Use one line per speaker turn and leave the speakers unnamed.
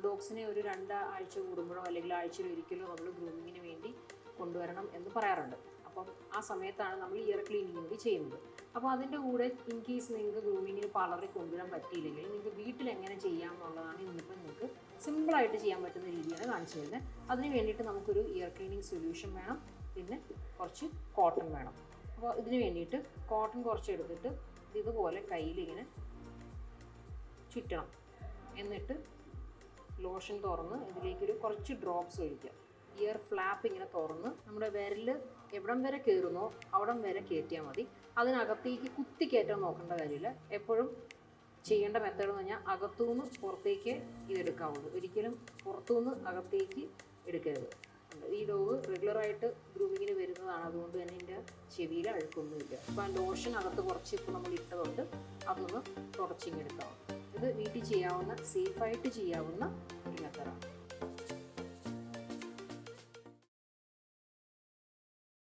ഡോഗ്സിനെ ഒരു 2 ആഴ്ച കൂടുമ്പോഴോ അല്ലെങ്കിൽ ആഴ്ചയിൽ ഒരിക്കലോ നമ്മൾ ഗ്രൂമിങ്ങിന് വേണ്ടി കൊണ്ടുവരണം എന്ന് പറയാറുണ്ട്. അപ്പം ആ സമയത്താണ് നമ്മൾ ഇയർ ക്ലീനിങ് കൂടി ചെയ്യുന്നത്. അപ്പോൾ അതിൻ്റെ കൂടെ ഇൻ കേസ് നിങ്ങൾക്ക് ഗ്രൂമിങ്ങിന് പാർലറിൽ കൊണ്ടുവരാൻ പറ്റിയില്ലെങ്കിൽ നിങ്ങൾക്ക് വീട്ടിൽ എങ്ങനെ ചെയ്യാം എന്നുള്ളതാണ് ഇന്നിപ്പോൾ നിങ്ങൾക്ക് സിമ്പിളായിട്ട് ചെയ്യാൻ പറ്റുന്ന രീതിയാണ് കാണിച്ചു തരുന്നത്. അതിന് വേണ്ടിയിട്ട് നമുക്കൊരു ഇയർ ക്ലീനിങ് സൊല്യൂഷൻ വേണം, പിന്നെ കുറച്ച് കോട്ടൺ വേണം. അപ്പോൾ ഇതിന് വേണ്ടിയിട്ട് കോട്ടൺ കുറച്ച് എടുത്തിട്ട് ഇതുപോലെ കയ്യിലിങ്ങനെ ചുറ്റണം. എന്നിട്ട് ലോഷൻ തുറന്ന് ഇതിലേക്കൊരു കുറച്ച് ഡ്രോപ്സ് ഒഴിക്കുക. ഇയർ ഫ്ലാപ്പ് ഇങ്ങനെ തുറന്ന് നമ്മുടെ വിരൽ എവിടം വരെ കയറുന്നോ അവിടം വരെ കയറ്റിയാൽ മതി. അതിനകത്തേക്ക് കുത്തി കയറ്റാൻ നോക്കേണ്ട കാര്യമില്ല. എപ്പോഴും ചെയ്യേണ്ട മെത്തേഡ് എന്ന് പറഞ്ഞാൽ അകത്തുനിന്ന് പുറത്തേക്ക് ഇതെടുക്കാവുള്ളൂ, ഒരിക്കലും പുറത്തുനിന്ന് അകത്തേക്ക് എടുക്കരുത്. ഈ ഡോഗ് റെഗുലറായിട്ട് ഗ്രൂമിങ്ങിന് വരുന്നതാണ്, അതുകൊണ്ട് തന്നെ ഇതിൻ്റെ ചെവിയിൽ അഴുക്കൊന്നുമില്ല. അപ്പോൾ ആ ലോഷൻ അകത്ത് കുറച്ച് ഇപ്പോൾ നമ്മൾ ഇട്ടതുകൊണ്ട് അതൊന്ന് തുടച്ചിങ്ങെടുക്കാം. ഇത് വീട്ടിൽ ചെയ്യാവുന്ന, സേഫായിട്ട് ചെയ്യാവുന്ന ഒരു മെത്തേഡാണ്.